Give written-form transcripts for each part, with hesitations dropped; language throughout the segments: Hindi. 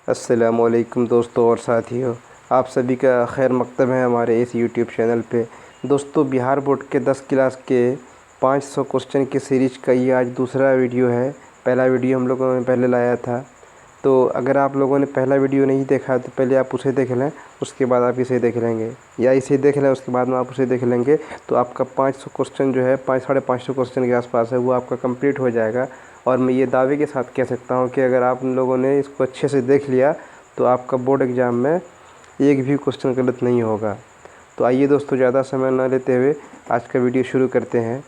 अस्सलामुअलैकुम दोस्तों और साथियों, आप सभी का खैर मकदम है हमारे इस यूट्यूब चैनल पे। दोस्तों, बिहार बोर्ड के 10 क्लास के 500 क्वेश्चन की सीरीज़ का ये आज दूसरा वीडियो है। पहला वीडियो हम लोगों ने पहले लाया था, तो अगर आप लोगों ने पहला वीडियो नहीं देखा तो पहले आप उसे देख लें, उसके बाद आप इसे देख लेंगे, या इसे देख लें उसके बाद में आप उसे देख लेंगे, तो आपका 500 क्वेश्चन जो है 500-550 क्वेश्चन के आसपास है वो आपका कंप्लीट हो जाएगा। और मैं ये दावे के साथ कह सकता हूँ कि अगर आप उन लोगों ने इसको अच्छे से देख लिया तो आपका बोर्ड एग्ज़ाम में एक भी क्वेश्चन गलत नहीं होगा। तो आइए दोस्तों, ज़्यादा समय न लेते हुए आज का वीडियो शुरू करते हैं।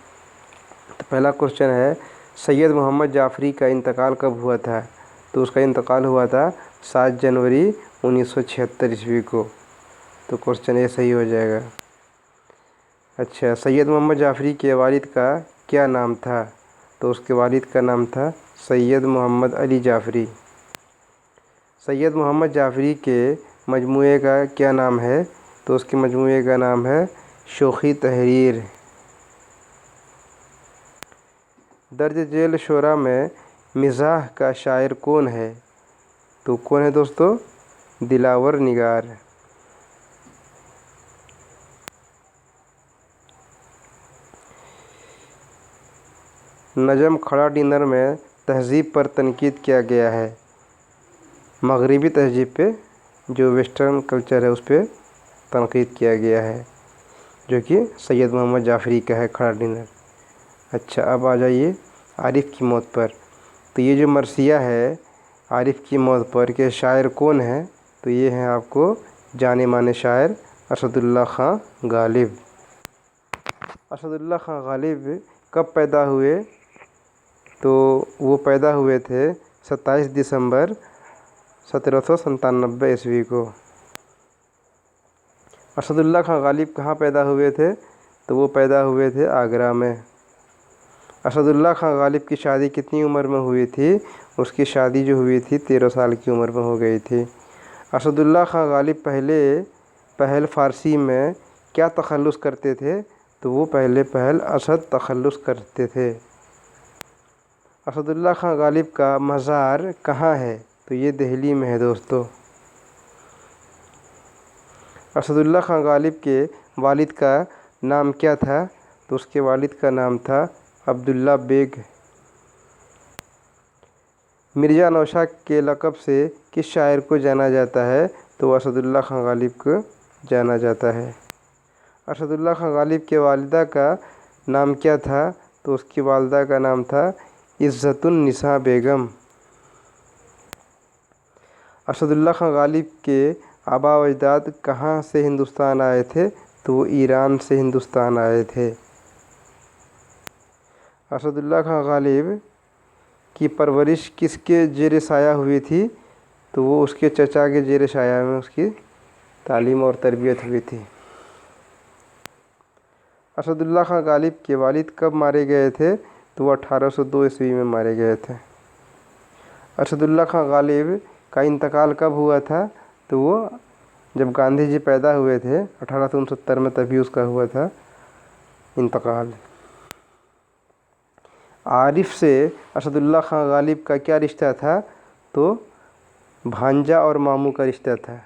तो पहला क्वेश्चन है, सैयद मोहम्मद जाफ़री का इंतकाल कब हुआ था? तो उसका इंतकाल हुआ था 7 जनवरी 1976 ईस्वी को। तो क्वेश्चन ये सही हो जाएगा। अच्छा, सैयद मोहम्मद जाफ़री के वालिद का क्या नाम था? तो उसके वालिद का नाम था सैयद मोहम्मद अली जाफ़री। सैयद मोहम्मद जाफ़री के मजमूए का क्या नाम है? तो उसके मजमूए का नाम है शोखी तहरीर। दर्ज जेल शोरा में मिज़ाह का शायर कौन है? तो कौन है दोस्तों? दिलावर निगार। नजम खड़ा डिनर में तहज़ीब पर तनकीद किया गया है। मगरिबी तहज़ीब पे, जो वेस्टर्न कल्चर है उस पर तनकीद किया गया है, जो कि सैयद मोहम्मद जाफ़री का है खड़ा डिनर। अच्छा, अब आ जाइए आरिफ़ की मौत पर। तो ये जो मरसिया है आरिफ़ की मौत पर के शायर कौन है? तो ये हैं आपको जाने माने शायर असदुल्ला ख़ां गालिब। असदुल्ला ख़ां गालिब कब पैदा हुए? तो वो पैदा हुए थे 27 दिसंबर 1797 ईस्वी को। असदुल्ला ख़ां गालिब कहाँ पैदा हुए थे? तो वो पैदा हुए थे आगरा में। असदुल्ला ख़ां गालिब की शादी कितनी उम्र में हुई थी? उसकी शादी जो हुई थी 13 साल की उम्र में हो गई थी। असदुल्ला ख़ां गालिब पहल फ़ारसी में क्या तख़ल्लुस करते थे? तो वो पहल असद तख़ल्लुस करते थे। असदुल्ला ख़ां गालिब का मज़ार कहाँ है? तो ये दिल्ली में है दोस्तों। असदुल्ला ख़ां गालिब के वालिद का नाम क्या था? तो उसके वालिद का नाम था अब्दुल्ला बेग। मिर्ज़ा नौशाद के लक़ब से किस शायर को जाना जाता है? तो असदुल्ला ख़ां गालिब को जाना जाता है। असदुल्ला ख़ां गालिब के वालिदा का नाम क्या था? तो उसकी वालिदा का नाम था इज़्ज़तुन निसा बेगम। असदुल्ला ख़ां गालिब के आबा व अजदाद कहाँ से हिंदुस्तान आए थे? तो वो ईरान से हिंदुस्तान आए थे। असदुल्ला ख़ां गालिब की परवरिश किसके ज़ेर साया हुई थी? तो वो उसके चचा के ज़ेर साया में उसकी तालीम और तरबियत हुई थी। असदुल्ला ख़ां गालिब के वालिद कब मारे गए थे? तो वो 1802 ईस्वी में मारे गए थे। असदुल्ला ख़ां गालिब का इंतकाल कब हुआ था? तो वो जब गांधी जी पैदा हुए थे 1869 में, तभी उसका हुआ था इंतकाल। आरिफ़ से असदुल्ला ख़ां गालिब का क्या रिश्ता था? तो भांजा और मामू का रिश्ता था।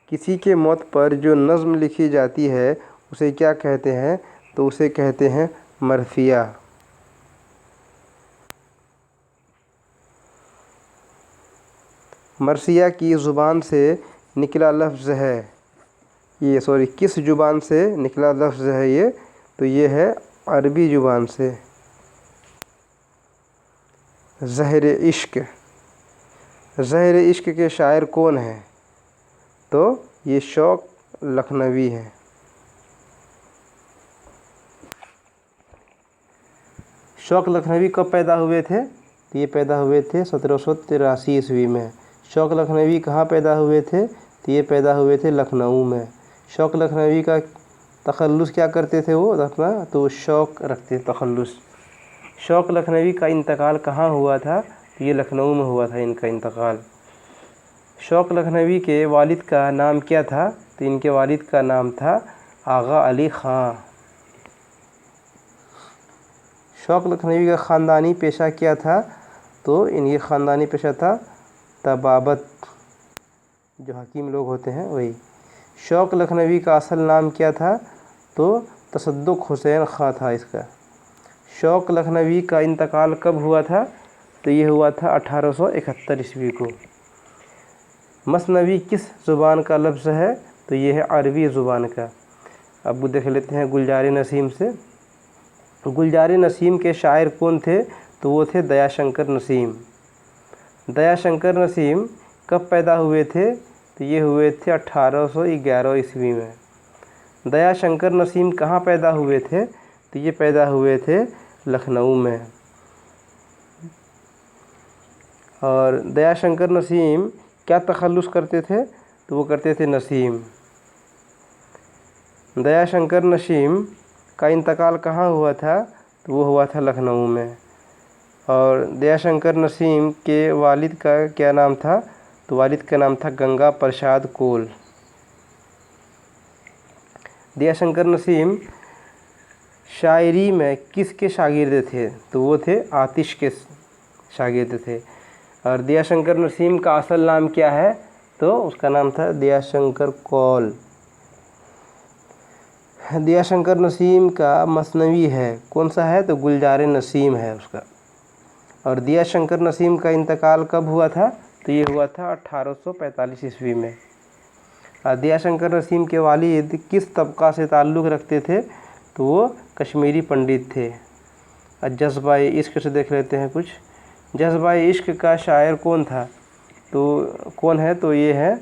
किसी के मौत पर जो नज़्म लिखी जाती है उसे क्या कहते हैं? तो उसे कहते हैं मरसिया। मरसिया की ज़ुबान से निकला लफ्ज़ है ये, सॉरी, किस ज़ुबान से निकला लफ्ज़ है ये? तो ये है अरबी ज़ुबान से। ज़हर इश्क। ज़हर इश्क के शायर कौन हैं? तो ये शौक़ लखनवी हैं। शौक़ लखनवी कब पैदा हुए थे? तो ये पैदा हुए थे 1783 ईस्वी में। शौक़ लखनवी कहाँ पैदा हुए थे? तो ये पैदा हुए थे लखनऊ में। शौक़ लखनवी का तख़ल्लुस क्या करते थे वो अपना? तो शौक़ रखते तख़ल्लुस। शौक़ लखनवी का इंतकाल कहाँ हुआ था? तो ये लखनऊ में हुआ था इनका इंतकाल। शौक़ लखनवी के वालिद का नाम क्या था? तो इनके वालिद का नाम था आगा अली ख़ां। शौक़ लखनवी का ख़ानदानी पेशा क्या था? तो इनकी ख़ानदानी पेशा था तबाबत, जो हकीम लोग होते हैं वही। शौक़ लखनवी का असल नाम क्या था? तो तसद्दुक़ हुसैन ख़ां था इसका। शौक़ लखनवी का इंतकाल कब हुआ था? तो ये हुआ था 1871 ईस्वी को। मसनवी किस ज़ुबान का लफ्ज़ है? तो ये है अरबी ज़ुबान का। अब देख लेते हैं गुलजार नसीम से। गुलजार नसीम के शायर कौन थे? तो वो थे दयाशंकर नसीम। दयाशंकर नसीम कब पैदा हुए थे? तो ये हुए थे 1811 ईस्वी में। दयाशंकर नसीम कहाँ पैदा हुए थे? तो ये पैदा हुए थे लखनऊ में। और दयाशंकर नसीम क्या तखल्लुस करते थे? तो वो करते थे नसीम। दयाशंकर नसीम का इंतकाल कहाँ हुआ था? तो वो हुआ था लखनऊ में। और दयाशंकर नसीम के वालिद का क्या नाम था? तो वालिद का नाम था गंगा प्रसाद कोल। दयाशंकर नसीम शायरी में किसके शागिर्द थे? तो वो थे आतिश के शागिर्द थे। और दयाशंकर नसीम का असल नाम क्या है? तो उसका नाम था दयाशंकर कौल। दयाशंकर नसीम का मसनवी है, कौन सा है? तो गुलजार नसीम है उसका। और दयाशंकर नसीम का इंतकाल कब हुआ था? तो ये हुआ था 1845 ईस्वी में। दयाशंकर नसीम के वालिद किस तबका से ताल्लुक़ रखते थे? तो वो कश्मीरी पंडित थे। जज्बा-ए इश्क से देख लेते हैं कुछ। जज्बा-ए इश्क का शायर कौन था? तो कौन है? तो ये है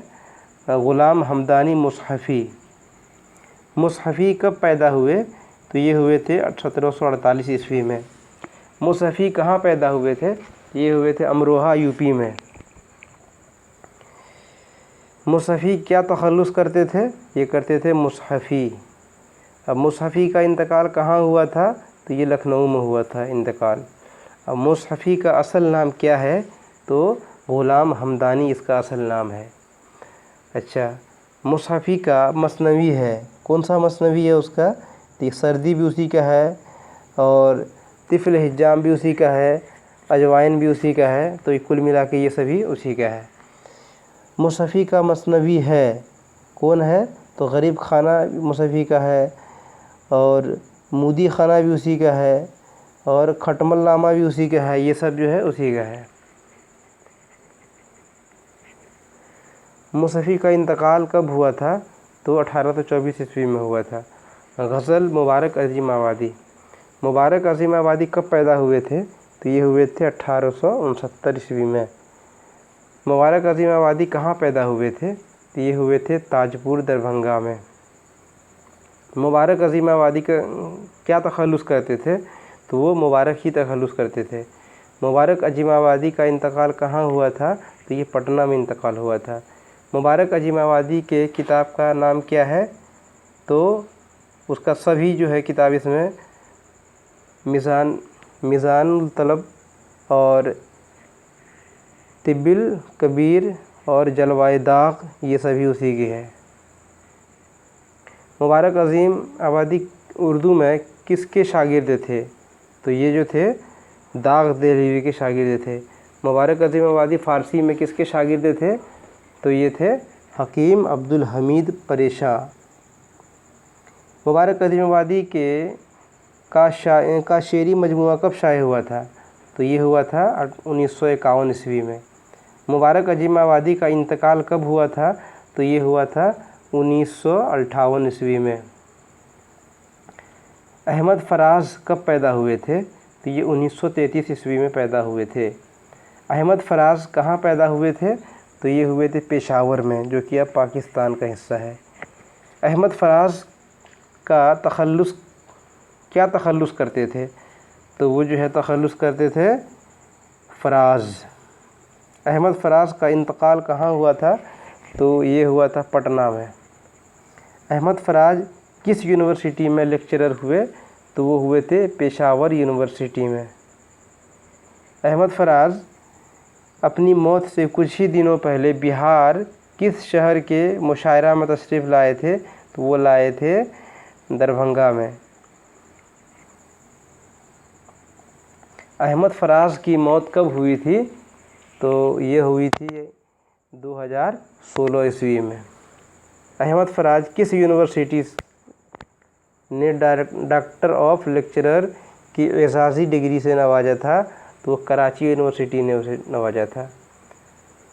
ग़ुलाम हमदानी मुसहफ़ी। मुसहफ़ी कब पैदा हुए? तो ये हुए थे 1748 ईस्वी में। मुसहफ़ी कहाँ पैदा हुए थे? ये हुए थे अमरोहा यूपी में। मुसहफ़ी क्या तखल्लुस करते थे? ये करते थे मुसहफ़ी। अब मुसहफ़ी का इंतकाल कहाँ हुआ था? तो ये लखनऊ में हुआ था इंतकाल। अब मुसहफ़ी का असल नाम क्या है? तो ग़ुलाम हमदानी इसका असल नाम है। अच्छा, मुसहफ़ी का मसनवी है, कौन सा मसनवी है उसका? तो सर्दी भी उसी का है, और तिफ़्ल हिज्जाम भी उसी का है, अजवाइन भी उसी का है। तो कुल मिला के ये सभी उसी का है। मुसहफ़ी का मसनवी है, कौन है? तो गरीब खाना मुसहफ़ी का है, और मूदी खाना भी उसी का है, और खटमलनामा भी उसी का है। ये सब जो है उसी का है। मुसहफ़ी का इंतकाल कब हुआ था? तो 1824 ईस्वी में हुआ था। गज़ल मुबारक अज़ीम आबादी। मुबारक अज़ीम आबादी कब पैदा हुए थे? तो ये हुए थे 1869 ईस्वी में। मुबारक अज़ीम आबादी कहाँ पैदा हुए थे? तो ये हुए थे ताजपुर दरभंगा में। मुबारक अज़ीम आबादी का क्या तखल्लुस करते थे? तो वो मुबारक ही तखल्लुस करते थे। मुबारक अज़ीम आबादी का इंतकाल कहाँ हुआ था? तो ये पटना में इंतकाल हुआ था। मुबारक अज़ीम आबादी के किताब का नाम क्या है? तो उसका सभी जो है किताब इसमें मीज़ानुल तलब और तिबिल कबीर और जलवाए दाग, ये सभी उसी की है। मुबारक अज़ीम आबादी उर्दू में किसके शागिर्द थे? तो ये जो थे दाग देहलवी के शागिर्द थे। मुबारक अज़ीम आबादी फ़ारसी में किसके शागिर्द थे? तो ये थे हकीम अब्दुल हमीद परेशा। मुबारक अज़ीम आबादी का शेरी मजमुआ कब शाये हुआ था? तो ये हुआ था 1951 ईस्वी में। मुबारक अज़ीम आबादी का इंतकाल कब हुआ था? तो ये हुआ था 1958 ईस्वी में। अहमद फराज कब पैदा हुए थे? तो ये 1933 ईस्वी में पैदा हुए थे। अहमद फराज कहाँ पैदा हुए थे? तो ये हुए थे पेशावर में, जो कि अब पाकिस्तान का हिस्सा है। अहमद फराज का क्या तखल्लुस करते थे? तो वो जो है तखल्लुस करते थे फराज। अहमद फराज का इंतकाल कहाँ हुआ था? तो ये हुआ था पटना में। अहमद फराज किस यूनिवर्सिटी में लेक्चरर हुए? तो वो हुए थे पेशावर यूनिवर्सिटी में। अहमद फराज अपनी मौत से कुछ ही दिनों पहले बिहार किस शहर के मुशायरा में तशरीफ़ लाए थे? तो वो लाए थे दरभंगा में। अहमद फराज की मौत कब हुई थी? तो ये हुई थी 2016 ईस्वी में। अहमद फराज किस यूनिवर्सिटी ने डॉक्टर ऑफ लेक्चरर की एजाज़ी डिग्री से नवाजा था? तो कराची यूनिवर्सिटी ने उसे नवाजा था।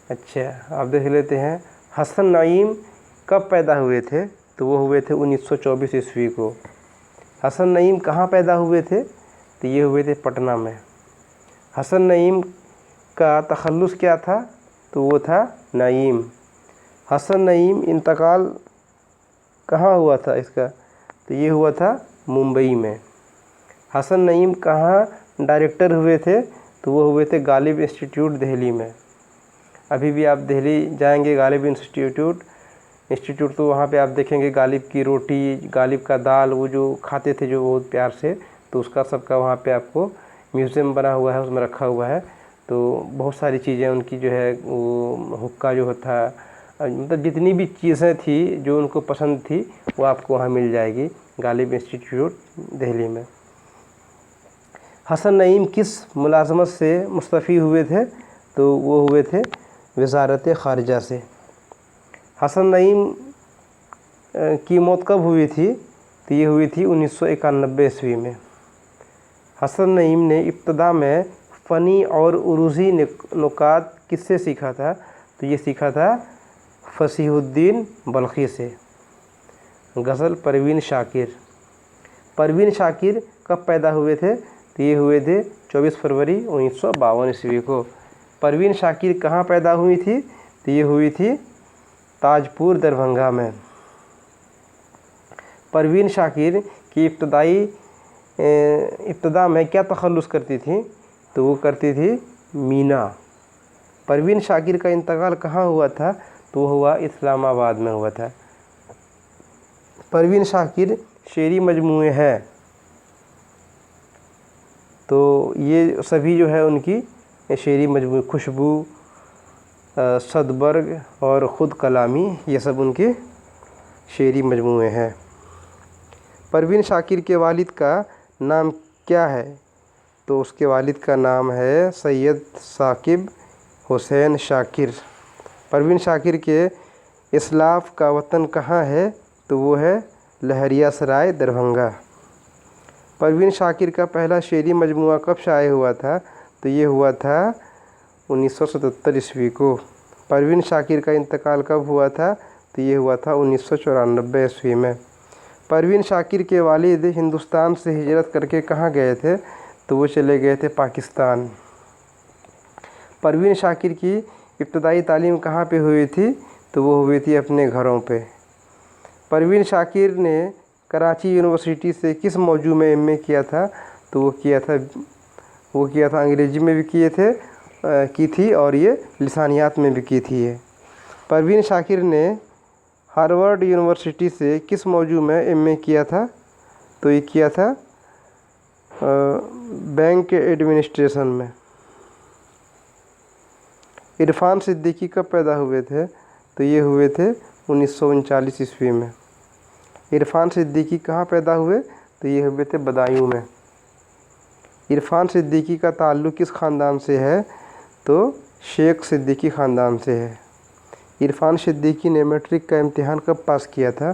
अच्छा, आप देख लेते हैं हसन नईम कब पैदा हुए थे? तो वो हुए थे 1924 ईस्वी को। हसन नईम कहाँ पैदा हुए थे? तो ये हुए थे पटना में। हसन नईम का तखल्लुस क्या था? तो वो था नईम। हसन नईम इंतकाल कहाँ हुआ था इसका? तो ये हुआ था मुंबई में। हसन नईम कहाँ डायरेक्टर हुए थे? तो वो हुए थे गालिब इंस्टीट्यूट दिल्ली में। अभी भी आप दिल्ली जाएंगे गालिब इंस्टीट्यूट तो वहाँ पे आप देखेंगे गालिब की रोटी, गालिब का दाल, वो जो खाते थे जो बहुत प्यार से, तो उसका सबका वहाँ पे आपको म्यूज़ियम बना हुआ है, उसमें रखा हुआ है। तो बहुत सारी चीज़ें उनकी जो है, वो हुक्का जो होता, मतलब जितनी भी चीज़ें थी जो उनको पसंद थी वो आपको वहाँ मिल जाएगी गालिब इंस्टीट्यूट दिल्ली में। हसन नईम किस मुलाजमत से मुस्तफ़ी हुए थे? तो वो हुए थे वज़ारत ख़ारिजा से। हसन नईम की मौत कब हुई थी? तो ये हुई थी 1991 ईस्वी में। हसन नईम ने इब्तदा में फ़नी और उरूज़ी नुकात किससे सीखा था? तो ये सीखा था फसीहुद्दीन बल्खी से। गज़ल परवीन शाकिर। परवीन शाकिर कब पैदा हुए थे? तो ये हुए थे 24 फरवरी 1952 ईस्वी को। परवीन शाकिर कहाँ पैदा हुई थी? तो ये हुई थी ताजपुर दरभंगा में। परवीन शाकिर की इब्तदा में क्या तखल्लुस करती थी? तो वो करती थी मीना। परवीन शाकिर का इंतकाल कहाँ हुआ था? तो हुआ इस्लामाबाद में हुआ था। परवीन शाकिर शेरी मजमूए हैं, तो ये सभी जो है उनकी शेरी मजमूए, खुशबू, सदबर्ग और ख़ुद कलामी, ये सब उनके शेरी मजमूए हैं। परवीन शाकिर के वालिद का नाम क्या है? तो उसके वालिद का नाम है सैयद साकिब हुसैन शाकिर। परवीन शाकिर के इस्लाफ का वतन कहाँ है? तो वो है लहरिया सराय दरभंगा। परवीन शाकिर का पहला शेरी मजमूआ कब शाये हुआ था? तो ये हुआ था 1977 ईस्वी को। परवीन शाकिर का इंतकाल कब हुआ था? तो ये हुआ था 1994 ईस्वी में। परवीन शाकिर के वालिद हिंदुस्तान से हिजरत करके कहाँ गए थे? तो वो चले गए थे पाकिस्तान। परवीन शाकिर की इब्तदाई तालीम कहाँ पे हुई थी? तो वो हुई थी अपने घरों पे। परवीन शाकिर ने कराची यूनिवर्सिटी से किस मौजू में एमए किया था? तो वो किया था अंग्रेज़ी में भी की थी और ये लिसानियात में भी की थी। परवीन शाकिर ने हार्वर्ड यूनिवर्सिटी से किस मौजू में एमए किया था? तो ये किया था बैंक एडमिनिस्ट्रेशन में। इरफान सिद्दीकी कब पैदा हुए थे? तो ये हुए थे 1939 ईस्वी में। इरफान सिद्दीकी कहाँ पैदा हुए? तो ये हुए थे बदायूं में। इरफान सिद्दीकी का ताल्लुक़ किस ख़ानदान से है? तो शेख सिद्दीकी ख़ानदान से है। इरफान सिद्दीकी ने मैट्रिक का इम्तिहान कब पास किया था?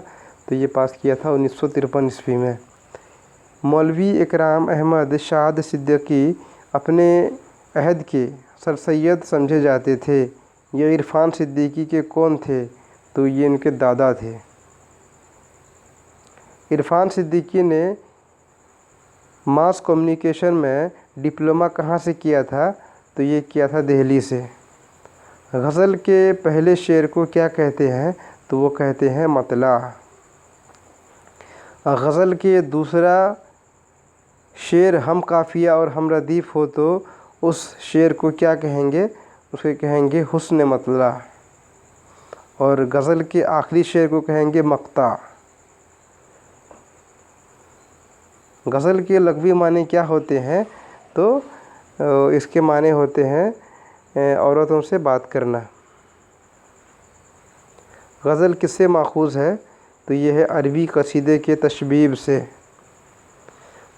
तो ये पास किया था 1953 ईस्वी में। मौलवी इकराम अहमद शाद सिद्दीकी अपने अहद के सर सैयद समझे जाते थे। ये इरफान सिद्दीकी के कौन थे? तो ये इनके दादा थे। इरफान सिद्दीकी ने मास कम्युनिकेशन में डिप्लोमा कहाँ से किया था? तो ये किया था दिल्ली से। गज़ल के पहले शेर को क्या कहते हैं? तो वो कहते हैं मतला। गज़ल के दूसरा शेर हम काफ़िया और हम रदीफ़ हो तो उस शेर को क्या कहेंगे? उसे कहेंगे हुस्न मतला। और गज़ल के आखिरी शेर को कहेंगे मक्ता। गज़ल के लग़वी माने क्या होते हैं? तो इसके माने होते हैं औरतों से बात करना। गज़ल किससे माखूज़ है? तो ये है अरबी कसीदे के तशबीब से।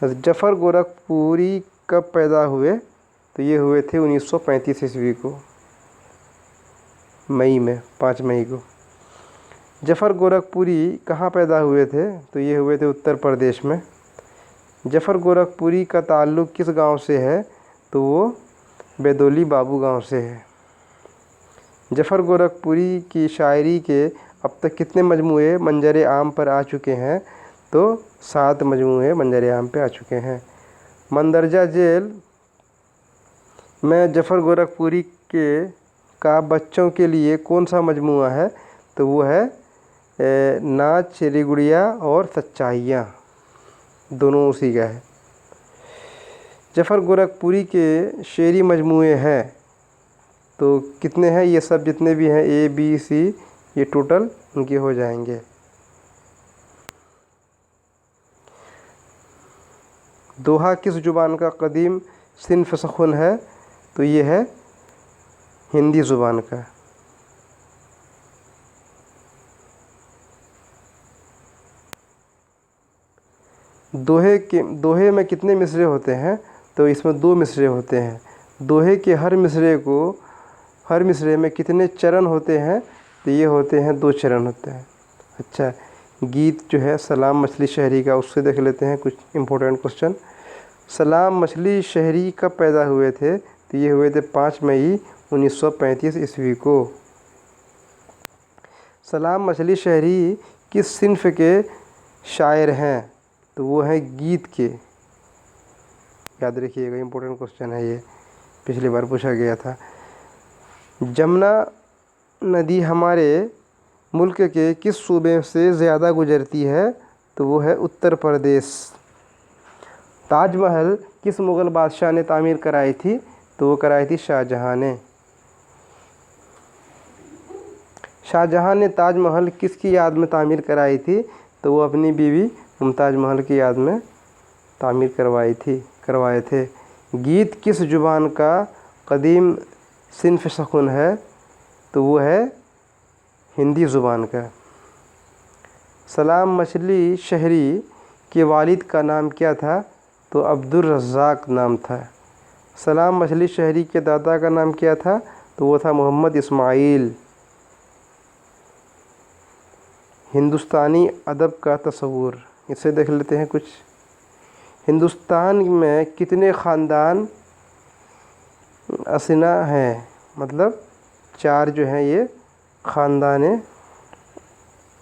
जफ़र गोरखपुरी कब पैदा हुए? तो ये हुए थे 1935 ईस्वी को, मई में, 5 मई को। जफ़र गोरखपुरी कहाँ पैदा हुए थे? तो ये हुए थे उत्तर प्रदेश में। जफ़र गोरखपुरी का ताल्लुक़ किस गांव से है? तो वो बेदौली बाबू गांव से है। जफ़र गोरखपुरी की शायरी के अब तक कितने मजमूए मंजर आम पर आ चुके हैं? तो 7 मजमूए मंजर आम पे आ चुके हैं। मंदरजा जेल में जफ़र गोरखपुरी के का बच्चों के लिए कौन सा मजमूआ है? तो वो है नाच रेगुड़िया और सच्चाइयाँ, दोनों उसी का है। जफ़र गोरखपुरी के शेरी मजमूए हैं तो कितने हैं? ये सब जितने भी हैं A B C ये टोटल उनके हो जाएंगे। दोहा किस ज़ुबान का कदीम सिन्फ़ सख़ुन है? तो ये है हिंदी ज़ुबान का। दोहे में कितने मिसरे होते हैं? तो इसमें 2 मिसरे होते हैं। दोहे के हर मिसरे में कितने चरण होते हैं? तो ये होते हैं 2 चरण होते हैं। अच्छा, गीत जो है सलाम मछली शहरी का, उससे देख लेते हैं कुछ इम्पोर्टेंट क्वेश्चन। सलाम मछली शहरी कब पैदा हुए थे? तो ये हुए थे 5 मई 1935 ईस्वी को। सलाम मछली शहरी किस सिन्फ़ के शायर हैं? तो वो हैं गीत के। याद रखिएगा, इम्पोर्टेंट क्वेश्चन है ये, पिछली बार पूछा गया था। जमुना नदी हमारे मुल्क के किस सूबे से ज़्यादा गुजरती है? तो वो है उत्तर प्रदेश। ताजमहल किस मुग़ल बादशाह ने तामीर कराई थी? तो वो कराई थी शाहजहाँ ने। शाहजहाँ ने ताजमहल किसकी याद में तामीर कराई थी? तो वो अपनी बीवी मुमताज़ महल की याद में तामीर करवाए थे। गीत किस ज़ुबान का कदीम सिन्फ़ सख़ुन है? तो वो है हिंदी ज़ुबान का। सलाम मछली शहरी के वालिद का नाम क्या था? तो अब्दुल रज़्ज़ाक़ नाम था। सलाम मछली शहरी के दादा का नाम क्या था? तो वो था मोहम्मद इस्माइल। हिंदुस्तानी अदब का तस्वुर, इसे देख लेते हैं कुछ। हिंदुस्तान में कितने ख़ानदान असना हैं? मतलब 4 जो हैं ये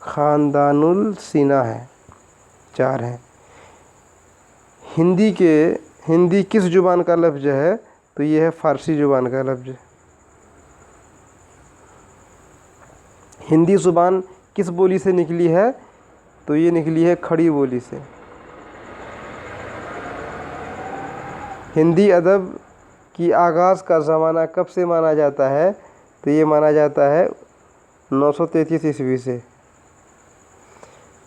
ख़ानदानुल सीना है, 4 हैं। हिंदी किस ज़ुबान का लफ्ज़ है? तो ये है फ़ारसी ज़ुबान का लफ्ज़। हिंदी ज़ुबान किस बोली से निकली है? तो ये निकली है खड़ी बोली से। हिंदी अदब की आगाज़ का ज़माना कब से माना जाता है? तो ये माना जाता है 933 ईस्वी से।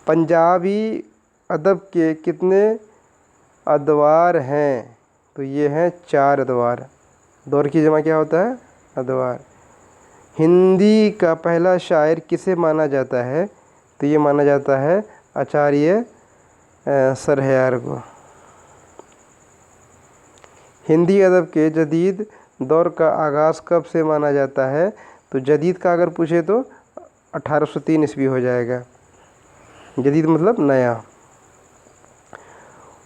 पंजाबी अदब के कितने अदवार हैं? तो ये हैं 4 अदवार। दौर की जमा क्या होता है? अदवार। हिंदी का पहला शायर किसे माना जाता है? तो ये माना जाता है आचार्य सरहयार को। हिंदी अदब के जदीद दौर का आगाज़ कब से माना जाता है? तो जदीद का अगर पूछे तो 1803 ईस्वी हो जाएगा। जदीद मतलब नया।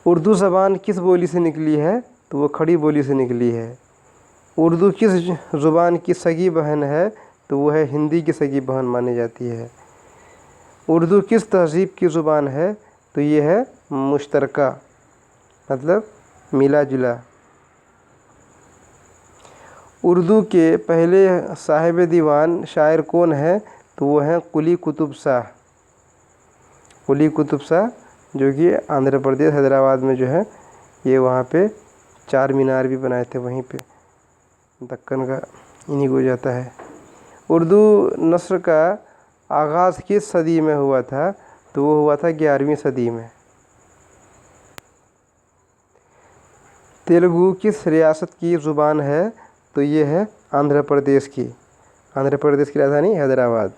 उर्दू ज़बान किस बोली से निकली है? तो वो खड़ी बोली से निकली है। उर्दू किस ज़ुबान की सगी बहन है? तो वो है हिंदी की सगी बहन मानी जाती है। उर्दू किस तहज़ीब की ज़ुबान है? तो ये है मुश्तरका, मतलब मिला जुला। उर्दू के पहले साहिब दीवान शायर कौन है? तो वो हैं कुली कुतुब शाह। कुली कुतुब शाह जो कि आंध्र प्रदेश हैदराबाद में जो है, ये वहाँ पे 4 मीनार भी बनाए थे वहीं पे, दक्कन का इन्हीं को जाता है। उर्दू नस्र का आगाज़ किस सदी में हुआ था? तो वो हुआ था 11वीं सदी में। तेलुगु किस रियासत की ज़ुबान है? तो ये है आंध्र प्रदेश की। आंध्र प्रदेश की राजधानी हैदराबाद।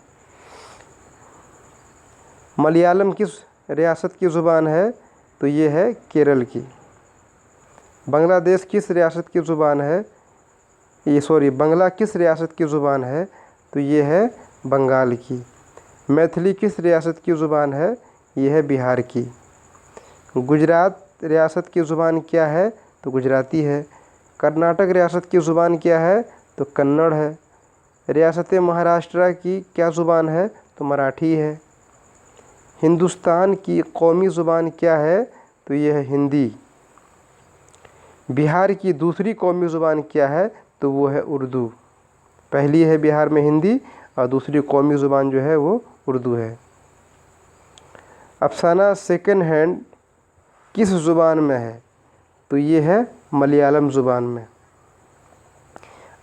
मलयालम किस रियासत की ज़ुबान है? तो ये है केरल की। बांग्लादेश किस रियासत की ज़ुबान है? बांग्ला किस रियासत की ज़ुबान है? तो ये है बंगाल की। मैथिली किस रियासत की ज़ुबान है? ये है बिहार की। गुजरात रियासत की ज़ुबान क्या है? तो गुजराती है। कर्नाटक रियासत की ज़ुबान क्या है? तो कन्नड़ है। रियासत महाराष्ट्र की क्या ज़ुबान है? तो मराठी है। हिंदुस्तान की कौमी ज़ुबान क्या है? तो ये है हिंदी। बिहार की दूसरी कौमी ज़ुबान क्या है? तो वो है उर्दू। पहली है बिहार में हिंदी और दूसरी कौमी ज़ुबान जो है वो उर्दू है। अफसाना सेकंड हैंड किस ज़ुबान में है? तो ये है मलयालम ज़ुबान में।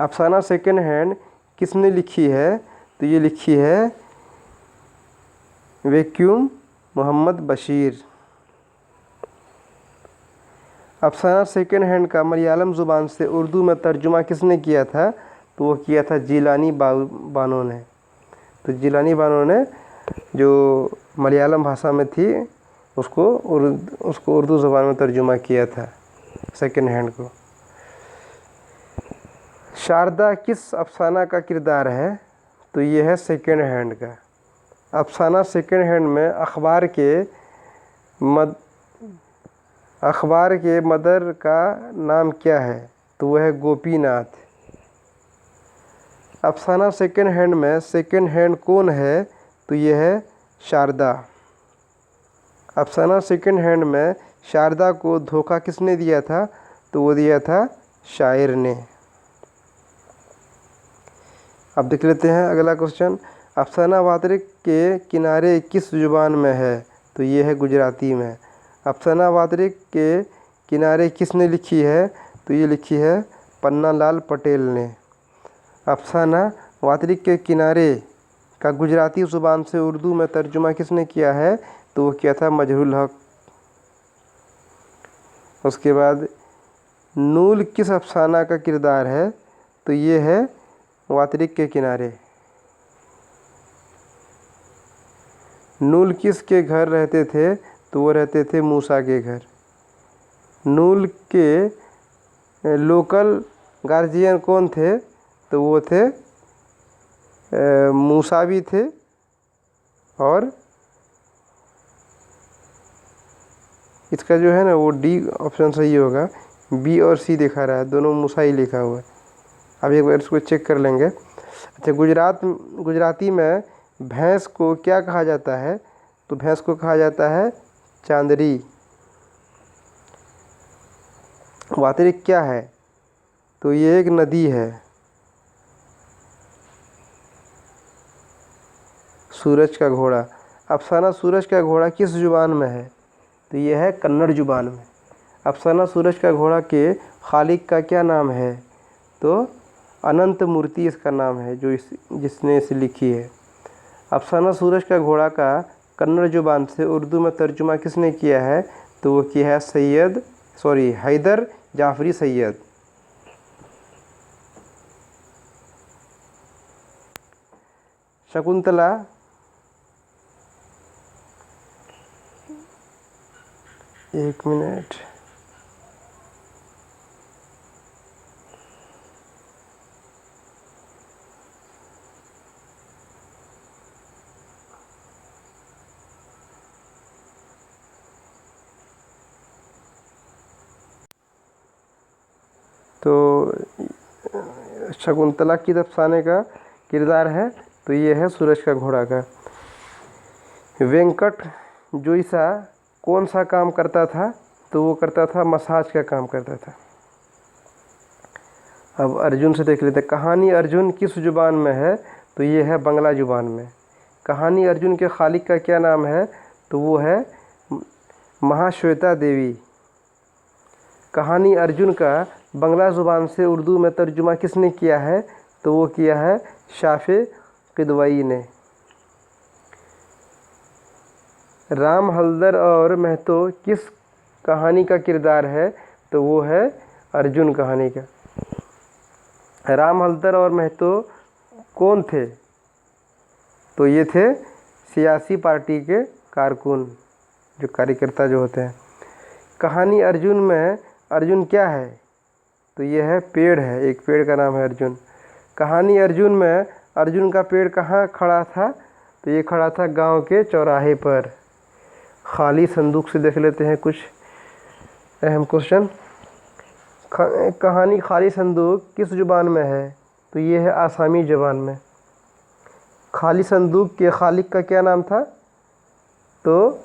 अफसाना सेकंड हैंड किसने लिखी है? तो ये लिखी है वैक्यूम मोहम्मद बशीर। अफसाना सेकंड हैंड का मलयालम ज़ुबान से उर्दू में तर्जुमा किसने किया था? तो वो किया था जिलानी बानो ने। तो जिलानी बानो ने जो मलयालम भाषा में थी उसको उर्दू ज़ुबान में तर्जुमा किया था सेकंड हैंड को। शारदा किस अफसाना का किरदार है? तो ये है सेकंड हैंड का। अफसाना सेकंड हैंड में अखबार के मदर का नाम क्या है? तो वह है गोपीनाथ। अफसाना सेकंड हैंड में सेकंड हैंड कौन है? तो यह है शारदा। अफसाना सेकंड हैंड में शारदा को धोखा किसने दिया था? तो वो दिया था शायर ने। अब देख लेते हैं अगला क्वेश्चन। अफसाना वातरिक के किनारे किस ज़ुबान में है? तो ये है गुजराती में। अफसाना वातरिक के किनारे किसने लिखी है? तो ये लिखी है पन्नालाल पटेल ने। अफसाना वातरिक के किनारे का गुजराती ज़ुबान से उर्दू में तर्जुमा किसने किया है? तो वो किया था मजहरूल हक। उसके बाद नूल किस अफसाना का किरदार है? तो ये है वातरिक के किनारे। नूल किसके घर रहते थे? तो वो रहते थे मूसा के घर। नूल के लोकल गार्जियन कौन थे? तो वो थे मूसा भी थे और इसका जो है ना वो डी ऑप्शन सही होगा। बी और सी दिखा रहा है, दोनों मूसा ही लिखा हुआ है। अब एक बार इसको चेक कर लेंगे। अच्छा, गुजराती में भैंस को क्या कहा जाता है? तो भैंस को कहा जाता है चांदरी। वातरिक क्या है? तो ये एक नदी है। सूरज का घोड़ा। अफसाना सूरज का घोड़ा किस ज़ुबान में है? तो ये है कन्नड़ ज़ुबान में। अफसाना सूरज का घोड़ा के खालिक का क्या नाम है? तो अनंत मूर्ति इसका नाम है जिसने इसे लिखी है। अफसाना सूरज का घोड़ा का कन्नड़ ज़ुबान से उर्दू में तर्जुमा किसने किया है? तो वो किया है हैदर जाफरी सैयद। शकुंतला एक मिनट। तो शकुंतला किस अफसाने का किरदार है? तो ये है सूरज का घोड़ा का। वेंकट जोईसा कौन सा काम करता था? तो वो करता था मसाज का काम करता था। अब अर्जुन से देख लेते हैं। कहानी अर्जुन किस ज़ुबान में है? तो ये है बंगला ज़ुबान में। कहानी अर्जुन के खालिक का क्या नाम है? तो वो है महाश्वेता देवी। कहानी अर्जुन का बंगला ज़ुबान से उर्दू में तर्जुमा किसने किया है? तो वो किया है शाफ़े किदवई ने। राम हल्दर और महतो किस कहानी का किरदार है? तो वो है अर्जुन कहानी का। राम हल्दर और महतो कौन थे? तो ये थे सियासी पार्टी के कारकुन, जो कार्यकर्ता जो होते हैं। कहानी अर्जुन में अर्जुन क्या है? तो ये है पेड़ है, एक पेड़ का नाम है अर्जुन। कहानी अर्जुन में अर्जुन का पेड़ कहाँ खड़ा था? तो ये खड़ा था गांव के चौराहे पर। खाली संदूक से देख लेते हैं कुछ अहम क्वेश्चन। कहानी खाली संदूक किस जुबान में है? तो ये है आसामी जुबान में। खाली संदूक के खालिक का क्या नाम था? तो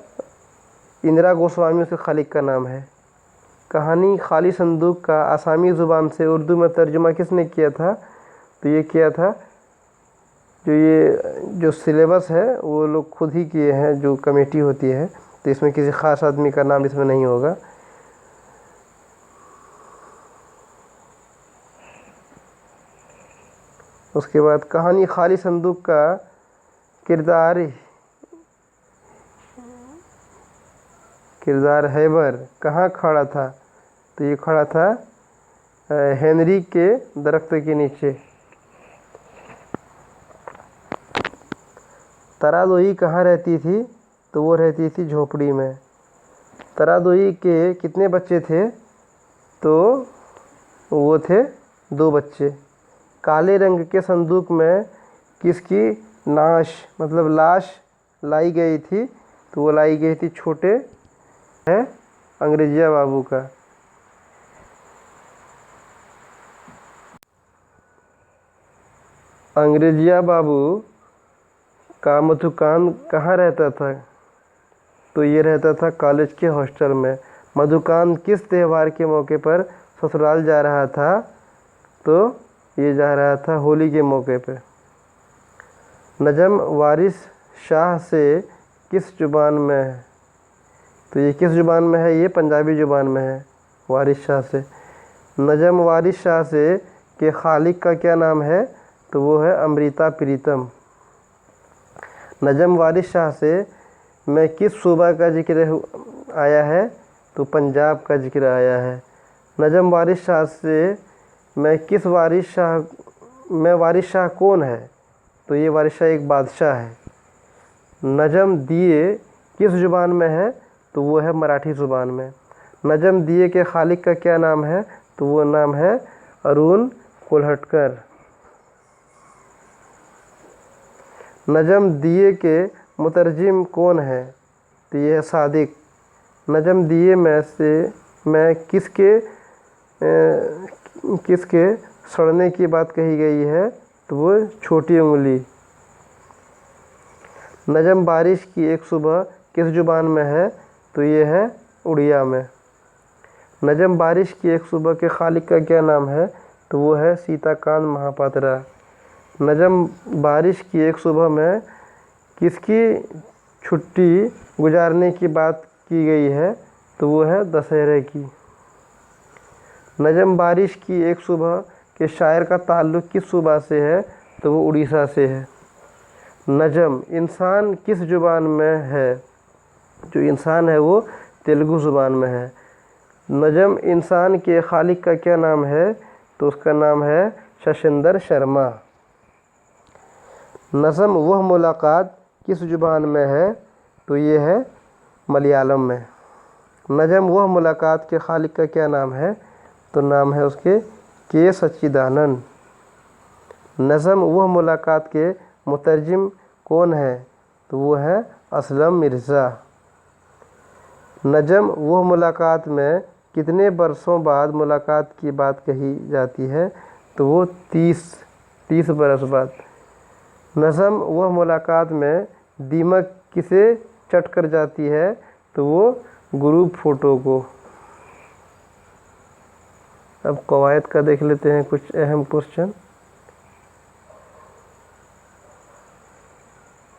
इंदिरा गोस्वामी उसके खालिक का नाम है। कहानी खाली संदूक का आसामी ज़ुबान से उर्दू में तर्जुमा किसने किया था? तो ये किया था जो सिलेबस है वो लोग खुद ही किए हैं, जो कमेटी होती है। तो इसमें किसी ख़ास आदमी का नाम इसमें नहीं होगा। उसके बाद कहानी खाली संदूक का किरदार हैबर कहाँ खड़ा था? तो ये खड़ा था हेनरी के दरख्त के नीचे। तारादोई कहाँ रहती थी? तो वो रहती थी झोपड़ी में। तारादोई के कितने बच्चे थे? तो वो थे 2 बच्चे। काले रंग के संदूक में किसकी नाश मतलब लाश लाई गई थी? तो वो लाई गई थी छोटे है अंग्रेजिया बाबू का। अंग्रेजिया बाबू का मधुकान कहाँ रहता था? तो ये रहता था कॉलेज के हॉस्टल में। मधुकान किस त्यौहार के मौके पर ससुराल जा रहा था? तो ये जा रहा था होली के मौके पे। नजम वारिस शाह से किस जुबान में है? तो ये किस जुबान में है? ये पंजाबी जुबान में है, वारिस शाह से। नजम वारिस शाह से के खालिक का क्या नाम है? तो वो है अमृता प्रीतम। नजम वारिस शाह से में किस सूबा का जिक्र आया है? तो पंजाब का जिक्र आया है। नजम वारिस शाह से में किस वारिस शाह कौन है? तो ये वारिस शाह एक बादशाह है। नजम दिए किस जुबान में है? तो वो है मराठी ज़ुबान में। नजम दिए के खालिक का क्या नाम है? तो वो नाम है अरुण कोल्हटकर। नजम दिए के मुतरजिम कौन है? तो ये है सादिक। नजम दिए में किसके सड़ने की बात कही गई है? तो वो छोटी उंगली। नजम बारिश की एक सुबह किस जुबान में है? तो ये है उड़िया में। नजम बारिश की एक सुबह के खालिक का क्या नाम है? तो वो है सीताकांत महापात्रा। नजम बारिश की एक सुबह में किसकी छुट्टी गुजारने की बात की गई है? तो वो है दशहरे की। नजम बारिश की एक सुबह के शायर का ताल्लुक़ किस सूबा से है? तो वो उड़ीसा से है। नजम इंसान किस जुबान में है? जो इंसान है वो तेलुगु ज़ुबान में है। नजम इंसान के खालिक का क्या नाम है? तो उसका नाम है शशिंदर शर्मा। नज़म वह मुलाकात किस जुबान में है? तो ये है मलयालम में। नजम वह मुलाकात के खालिक का क्या नाम है? तो नाम है उसके के सच्चिदानंद। नज़म वह मुलाकात के मुतरजिम कौन है? तो वो है असलम मिर्ज़ा। नजम वह मुलाकात में कितने बरसों बाद मुलाकात की बात कही जाती है? तो वो 30 बरस बाद। नज़म वह मुलाकात में दीमक किसे चट कर जाती है? तो वो ग्रुप फ़ोटो को। अब कवायद का देख लेते हैं कुछ अहम क्वेश्चन।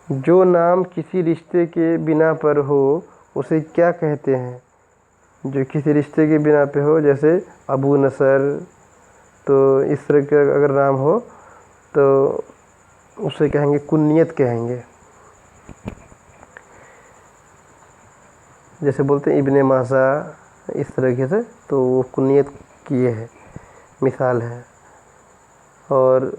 जो नाम किसी रिश्ते के बिना पर हो उसे क्या कहते हैं? जो किसी रिश्ते के बिना पे हो, जैसे अबू नसर, तो इस तरह का अगर नाम हो तो उसे कहेंगे कुन्नियत कहेंगे। जैसे बोलते हैं इब्ने मासा, इस तरीके से, तो वो कुन्नियत किए है, मिसाल है। और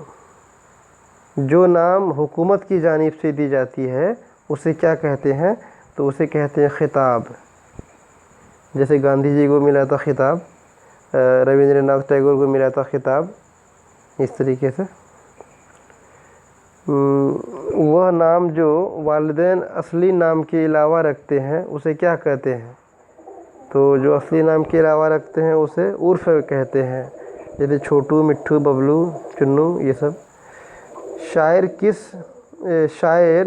जो नाम हुकूमत की जानिब से दी जाती है उसे क्या कहते हैं? तो उसे कहते हैं खिताब। जैसे गांधी जी को मिला था खिताब, रविंद्रनाथ टैगोर को मिला था खिताब इस तरीके से। वह नाम जो वालिदैन असली नाम के अलावा रखते हैं उसे क्या कहते हैं? तो जो असली नाम के अलावा रखते हैं उसे उर्फ कहते हैं, जैसे छोटू, मिट्ठू, बबलू, चुन्नू, ये सब। शायर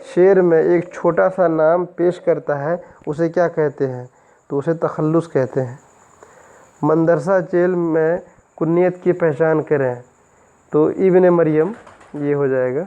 शेर में एक छोटा सा नाम पेश करता है उसे क्या कहते हैं? तो उसे तखल्लुस कहते हैं। मदरसा जेल में कुन्नियत की पहचान करें, तो इब्न मरियम ये हो जाएगा।